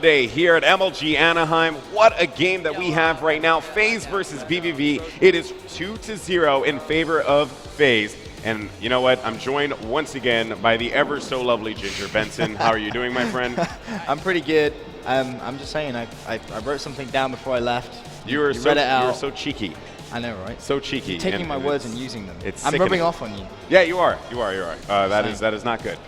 Day here at MLG Anaheim. What a game that we have right now. Faze versus vVv. It is 2-0 in favor of Faze. And you know what? I'm joined once again by the ever so lovely Ginger Benson. How are you doing, my friend? I'm pretty good. I'm just saying, I wrote something down before I left. You were so cheeky. I know, right? So cheeky. You're taking my words and using them. It's I'm rubbing off on you. Yeah, you are. That is not good.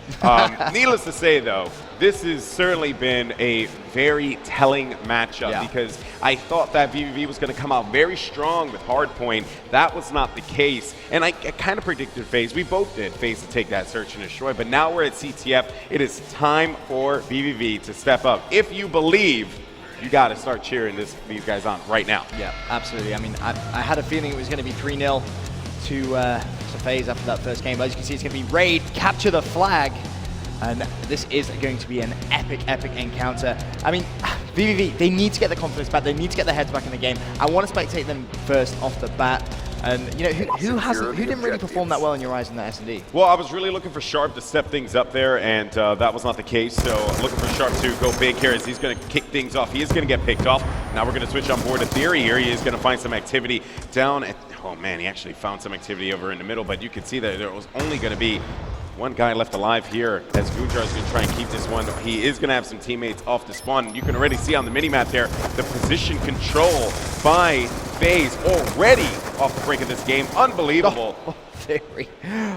Needless to say, though, this has certainly been a very telling matchup because I thought that vVv was going to come out very strong with Hardpoint. That was not the case, and I kind of predicted Faze. We both did Faze to take that search and destroy, but now we're at CTF. It is time for vVv to step up. If you believe, you got to start cheering these guys on right now. Yeah, absolutely. I mean, I had a feeling it was going to be 3-0 to Faze after that first game, but as you can see, it's going to be raid, capture the flag, and this is going to be an epic encounter. I mean, vVv, they need to get the confidence back, they need to get their heads back in the game. I want to spectate them first off the bat. And you know, who didn't really perform that well in your eyes in that S&D? Well, I was really looking for Sharp to step things up there, and that was not the case. So I'm looking for Sharp to go big here as he's going to kick things off. He is going to get picked off. Now we're going to switch on board to Theory here. He is going to find some activity down at, oh man, he actually found some activity over in the middle, but you can see that there was only going to be one guy left alive here as Gunjar is going to try and keep this one. He is going to have some teammates off the spawn. You can already see on the minimap there the position control by Faze already off the brink of this game. Unbelievable. Theory.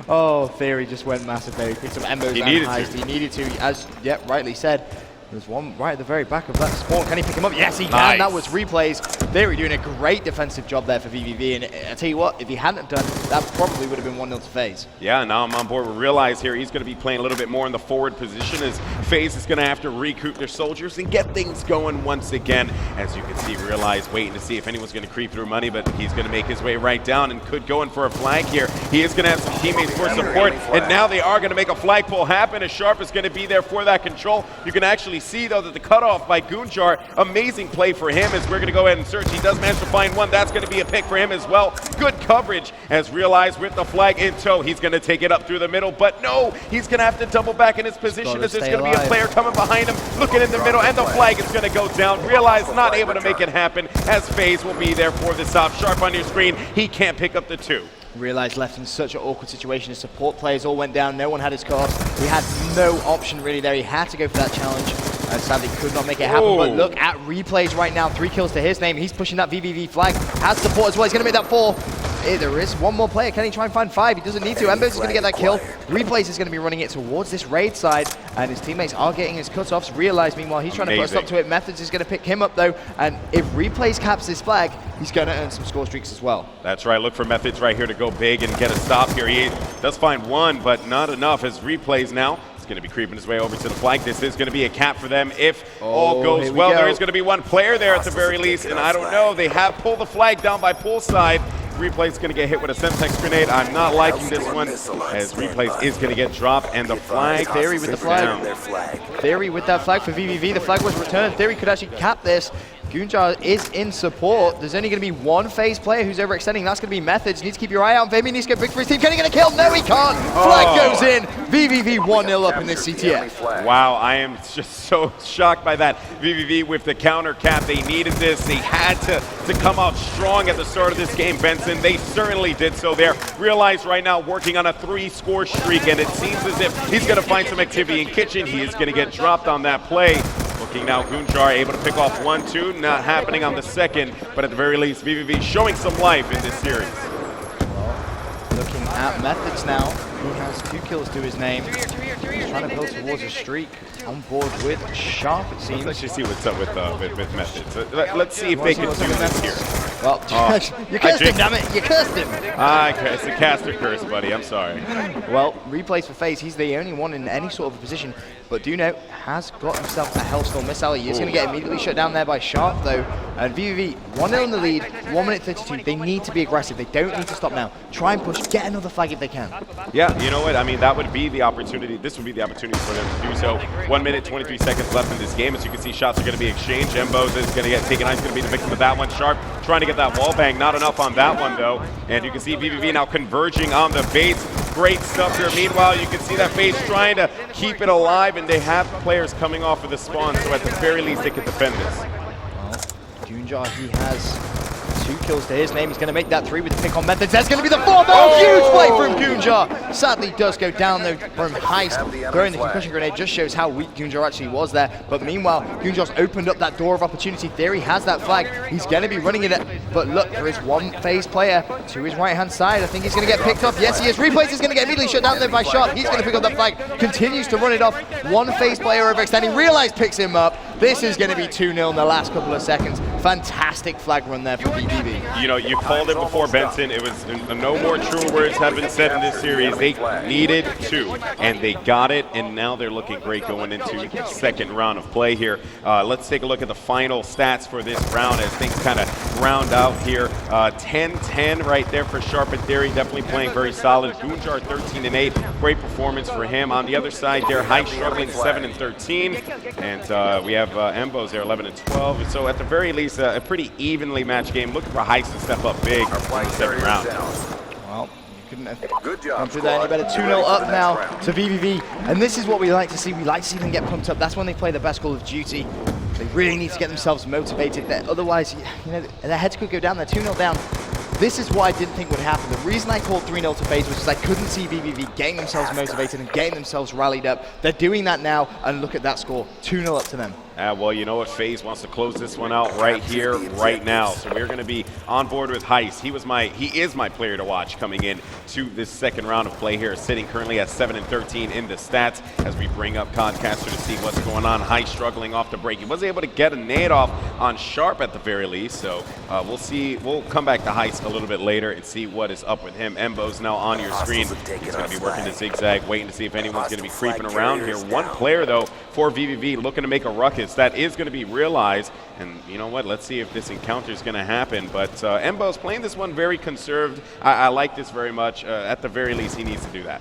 Oh, Theory just went massive there. He picked some Embers and Heist. He needed to, as rightly said. There's one right at the very back of that spawn. Can he pick him up? Yes, he can. Nice. That was replays. Theory doing a great defensive job there for vVv. And I tell you what, if he hadn't done, that probably would have been 1-0 to Faze. Yeah, now I'm on board with Realize here. He's going to be playing a little bit more in the forward position as Faze is going to have to recoup their soldiers and get things going once again. As you can see, Realize waiting to see if anyone's going to creep through money, but he's going to make his way right down and could go in for a flag here. He is going to have some teammates for support, and now they are going to make a flagpole happen as Sharp is going to be there for that control. You can actually see, though, that the cutoff by Gunjar, amazing play for him as we're going to go ahead and search. He does manage to find one. That's going to be a pick for him as well. Good coverage as Realize with the flag in tow. He's going to take it up through the middle, but no, he's going to have to double back in his position as there's going to be a player coming behind him, looking in the middle, and the flag is going to go down. Realize not able to make it happen as Faze will be there for the stop. Sharp on your screen. He can't pick up the 2. Realize left in such an awkward situation. His support players all went down. No one had his cut-off. He had no option really there. He had to go for that challenge. Sadly could not make it happen. But look at replays right now. 3 kills to his name. He's pushing that vVv flag. Has support as well. He's going to make that 4. There is one more player. Can he try and find 5? He doesn't need to. Embers is going to get that kill. Replays is going to be running it towards this raid side, and his teammates are getting his cutoffs. Realize, meanwhile, he's trying to put a stop to it. Methods is going to pick him up, though, and if Replays caps this flag, he's going to earn some score streaks as well. That's right. Look for Methods right here to go big and get a stop here. He does find one, but not enough as Replays now. Going to be creeping his way over to the flag. This is going to be a cap for them if all goes well. There is going to be one player there at the very least, and I don't know. They have pulled the flag down by poolside. Replay's going to get hit with a Semtex grenade. I'm not liking this one as Replays is going to get dropped, and the flag. Theory with the flag. Theory with that flag for vVv. The flag was returned. Theory could actually cap this. Gunjar is in support. There's only going to be one Faze player who's overextending. That's going to be Methods. You need to keep your eye out. Maybe he needs to get big for his team. Can he get a kill? No, he can't. Flag goes in. vVv 1-0 up in this CTF. Wow, I am just so shocked by that. vVv with the counter cap. They needed this. They had to come out strong at the start of this game, Benson. They certainly did so there. Realize right now working on a 3-score streak, and it seems as if he's going to find some activity in Kitchen. He is going to get dropped on that play. Looking now, Gunjar able to pick off 1-2, not happening on the second, but at the very least, vVv showing some life in this series. Well, looking at Methods now, he has 2 kills to his name. He's trying to build towards a streak. On board with Sharp, it seems. Let's just see what's up with Methods. Let's see if they can do this here. Well, you cursed him, damn it! You cursed him! It's a caster curse, buddy. I'm sorry. Well, Replays for Faze. He's the only one in any sort of position, but do note, has got himself a Hellstorm missile. He is going to get immediately shut down there by Sharp, though. And vVv, 1-0 in the lead, 1 minute 32. They need to be aggressive. They don't need to stop now. Try and push, get another flag if they can. Yeah, you know what? I mean, that would be the opportunity. This would be the opportunity for them to do so. 1 minute, 23 seconds left in this game. As you can see, shots are going to be exchanged. Embos is going to get taken. He's going to be the victim of that one. Sharp trying to get that wall bang. Not enough on that one, though. And you can see vVv now converging on the baits. Great stuff here. Meanwhile, you can see that Faze trying to keep it alive, and they have players coming off of the spawn, so at the very least they can defend this. Well, Goonjar, he has 2 kills to his name. He's going to make that 3 with the pick on Methods. That's going to be the 4th. Oh, huge play from Goonjar. Sadly, does go down though from Heist. Throwing the concussion grenade just shows how weak Goonjar actually was there. But meanwhile, Goonjar's opened up that door of opportunity. Theory has that flag. He's going to be running it. But look, there is one Faze player to his right-hand side. I think he's going to get picked up. Yes, he is. Replays is going to get immediately shut down there by Sharp. He's going to pick up that flag. Continues to run it off. One Faze player overextending. Realize picks him up. This is going to be 2-0 in the last couple of seconds. Fantastic flag run there for vVv. You know, you called it before, Benson. It was no more true words have been said in this series. They needed to, and they got it, and now they're looking great going into the second round of play here. Let's take a look at the final stats for this round as things kind of round out here. 10-10 right there for Sharp and Theory, definitely playing very solid. Goonjar 13-8, great performance for him. On the other side there, Heist struggling 7-13, and we have Embos there 11-12. So at the very least, a pretty evenly matched game. Looking for Heist to step up big in the second round. Well, you couldn't have gone through that any better. 2-0 up now to vVv, and this is what we like to see. We like to see them get pumped up. That's when they play the best Call of Duty. They really need to get themselves motivated. Otherwise, you know, their heads could go down. They're 2-0 down. This is what I didn't think would happen. The reason I called 3-0 to Faze was because I couldn't see vVv getting themselves motivated and getting themselves rallied up. They're doing that now, and look at that score. 2-0 up to them. Well, you know what? Faze wants to close this one out right here, right now. So we're going to be on board with Heist. He is my player to watch coming in to this second round of play here, sitting currently at 7-13 in the stats as we bring up Codcaster to see what's going on. Heist struggling off the break. He was able to get a nade off on Sharp at the very least. So we'll see. We'll come back to Heist a little bit later and see what is up with him. Embo's now on your screen. He's going to be working the zigzag, waiting to see if anyone's going to be creeping around here. One player, though, for vVv looking to make a ruckus. That is going to be realized, and you know what? Let's see if this encounter is going to happen. But Embo's playing this one very conserved. I like this very much. At the very least, he needs to do that.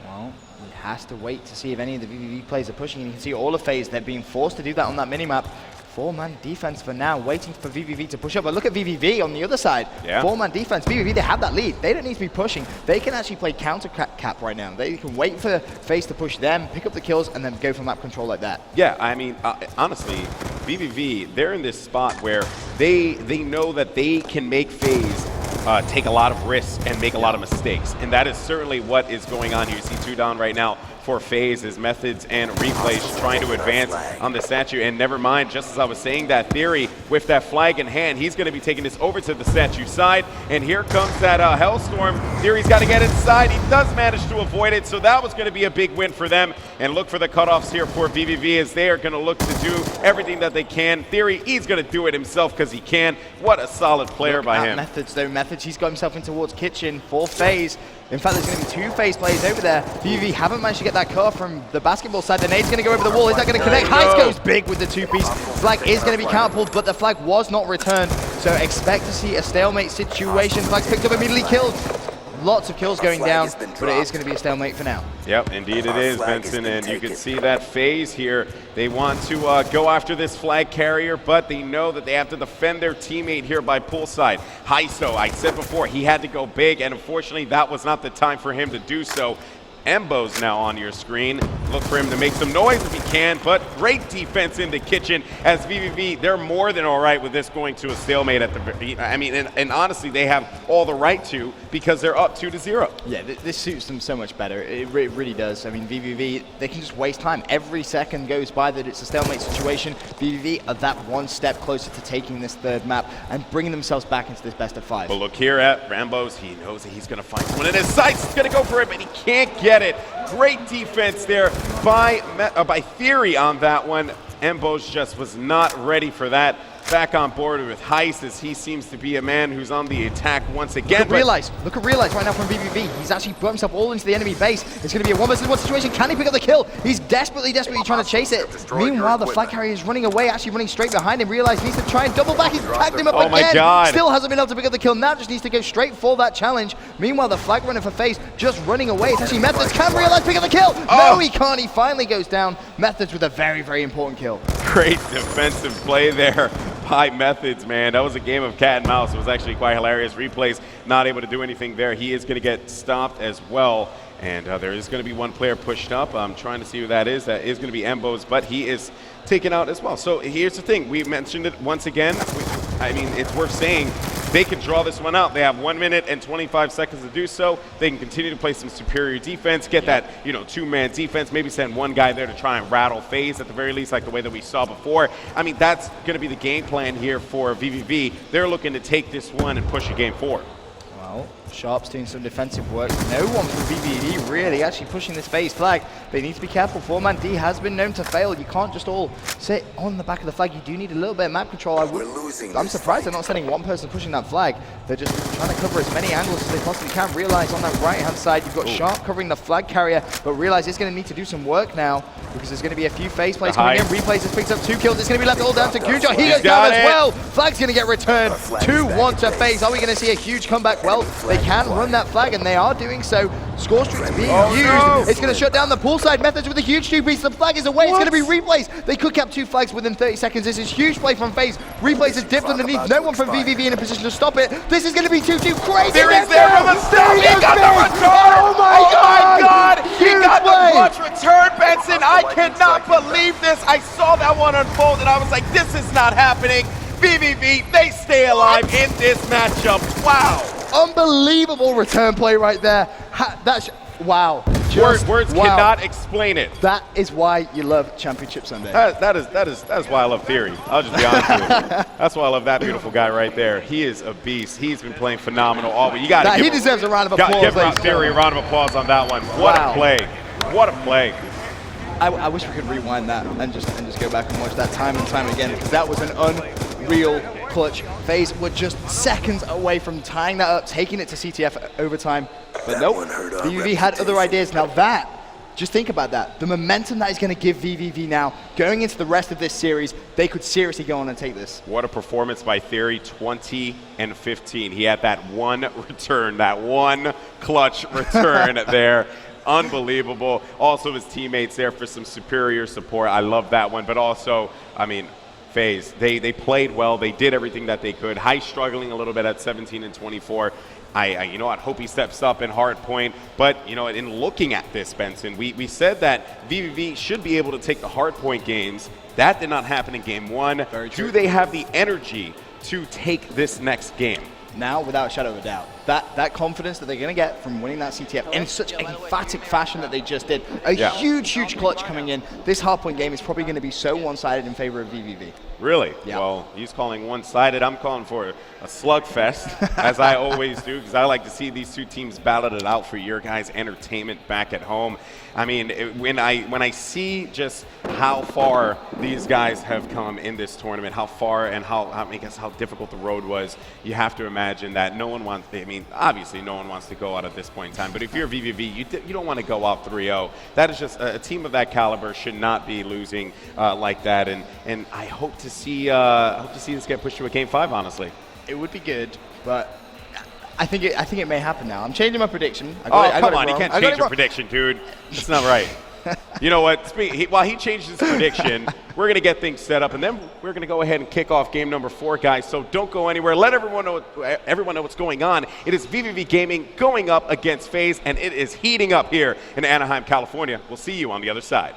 Well, he has to wait to see if any of the vVv players are pushing, and you can see all of Faze. They're being forced to do that on that minimap. 4-man defense for now, waiting for vVv to push up. But look at vVv on the other side. Yeah. 4-man defense. vVv, they have that lead. They don't need to be pushing. They can actually play counter cap right now. They can wait for Faze to push them, pick up the kills, and then go for map control like that. Yeah, I mean, honestly, vVv, they're in this spot where they know that they can make Faze take a lot of risks and make a lot of mistakes. And that is certainly what is going on here. You see 2 down right now for Faze, his Methods and Replays trying to advance on the statue. And never mind, just as I was saying that, Theory with that flag in hand, he's going to be taking this over to the statue side. And here comes that Hellstorm. Theory's got to get inside. He does manage to avoid it, so that was going to be a big win for them. And look for the cutoffs here for vVv as they are going to look to do everything that they can. Theory, he's going to do it himself because he can. What a solid player by him. Methods, though. Methods, he's got himself in towards Kitchen for Faze. In fact, there's going to be 2 Faze players over there. vVv haven't managed to get that cut from the basketball side. The nade's going to go over the wall. Is that going to connect? Heist goes big with the 2-piece. Flag is going to be counterpulled, but the flag was not returned. So expect to see a stalemate situation. Flag's picked up, immediately killed. Lots of kills going down, but it is going to be a stalemate for now. Yep, indeed it is, Benson, and you can see that Faze here. They want to go after this flag carrier, but they know that they have to defend their teammate here by poolside. Heiso, I said before, he had to go big, and unfortunately that was not the time for him to do so. Embo's now on your screen. Look for him to make some noise if he can, but great defense in the kitchen as vVv, they're more than all right with this going to a stalemate at the, I mean, and honestly, they have all the right to because they're up 2-0. Yeah, this suits them so much better. It really does. I mean, vVv, they can just waste time. Every second goes by that it's a stalemate situation. vVv are that one step closer to taking this 3rd map and bringing themselves back into this best of 5. But look here at Rambo's, he knows that he's going to find someone in his sights. He's going to go for it, but he can't get it. Great defense there by Theory on that one. Embos just was not ready for that. Back on board with Heist as he seems to be a man who's on the attack once again. Look at Realize right now from vVv. He's actually brought himself all into the enemy base. It's going to be a 1-versus-1 situation. Can he pick up the kill? He's desperately trying to chase it. Meanwhile, the flag carrier is running away, actually running straight behind him. Realize needs to try and double back. He's tagged him up again. My God. Still hasn't been able to pick up the kill. Now just needs to go straight for that challenge. Meanwhile, the flag runner for Faze just running away. It's actually Methods. Can Realize pick up the kill? No, he can't. He finally goes down. Methods with a very important kill. Great defensive play there by Methods, man. That was a game of cat and mouse. It was actually quite hilarious. Replays not able to do anything there. He is going to get stopped as well. And there is going to be one player pushed up. I'm trying to see who that is. That is going to be Embos, but he is taken out as well. So here's the thing. We mentioned it once again. I mean, it's worth saying they can draw this one out. They have 1 minute and 25 seconds to do so. They can continue to play some superior defense, get that, you know, two-man defense, maybe send one guy there to try and rattle Faze at the very least, like the way that we saw before. I mean, that's going to be the game plan here for vVv. They're looking to take this one and push a game forward. Well, Sharp's doing some defensive work. No one from vVv really actually pushing this Faze flag. They need to be careful. 4-man D has been known to fail. You can't just all sit on the back of the flag. You do need a little bit of map control. I'm surprised they're not sending one person pushing that flag. They're just trying to cover as many angles as they possibly can. Realize on that right-hand side, you've got Sharp covering the flag carrier, but Realize it's going to need to do some work now because there's going to be a few Faze plays coming in. Replays has picked up 2 kills. It's going to be left all down to Guja. He goes down as well. Flag's going to get returned. 2-1 to Faze. Are we going to see a huge comeback? Well, they can run that flag, and they are doing so. Score streaks being used. No. It's going to shut down the poolside. Methods with a huge 2-piece. The flag is away. It's going to be Replays. They could cap 2 flags within 30 seconds. This is huge play from Faze. Replays has dipped underneath. No one from vVv in a position to stop it. This is going to be 2-2. Crazy. There is there from the start. He got the return. Oh my God. He got the clutch return, Benson. I cannot believe this. I saw that one unfold, and I was like, this is not happening. vVv, they stay alive in this matchup. Wow. Unbelievable return play right there. That's wow. Words cannot explain it. That is why you love Championship Sunday. That is why I love Theory. I'll just be honest with you. That's why I love that beautiful guy right there. He is a beast. He's been playing phenomenal all week. You got to he deserves a round of applause. Give Theory a round of applause on that one. What a play. What a play. I wish we could rewind that and just go back and watch that time and time again, because that was an unreal clutch. Faze were just seconds away from tying that up, taking it to CTF overtime. But nope, vVv had other ideas. Now that, just think about that. The momentum that is going to give vVv now, going into the rest of this series, they could seriously go on and take this. What a performance by Theory, 20 and 15. He had that one return, that one clutch return there. Unbelievable. Also his teammates there for some superior support. I love that one. But also, I mean, Faze, they played well. They did everything that they could. High struggling a little bit at 17 and 24. You know, I'd hope he steps up in hard point. But, you know, in looking at this, Benson, we said that vVv should be able to take the hard point games. That did not happen in game 1. Do they have the energy to take this next game? Now, without a shadow of a doubt, that confidence that they're going to get from winning that CTF in such emphatic fashion that they just did, a huge clutch coming in. This hardpoint game is probably going to be so one-sided in favor of vVv. Really? Yeah. Well, he's calling one-sided. I'm calling for a slugfest, as I always do, because I like to see these two teams battle it out for your guys' entertainment back at home. I mean, when I see just how far these guys have come in this tournament, how far and how difficult the road was, you have to imagine that no one wants. I mean, obviously, no one wants to go out at this point in time. But if you're vVv, you don't want to go out 3-0. That is just a team of that caliber should not be losing like that. And I hope to see this get pushed to a game 5. Honestly, it would be good, but I think it may happen now. I'm changing my prediction. Come on, you can't change your prediction, dude. That's not right. You know what? While he changed his prediction, we're going to get things set up, and then we're going to go ahead and kick off game number 4, guys. So don't go anywhere. Let everyone know what's going on. It is vVv Gaming going up against Faze, and it is heating up here in Anaheim, California. We'll see you on the other side.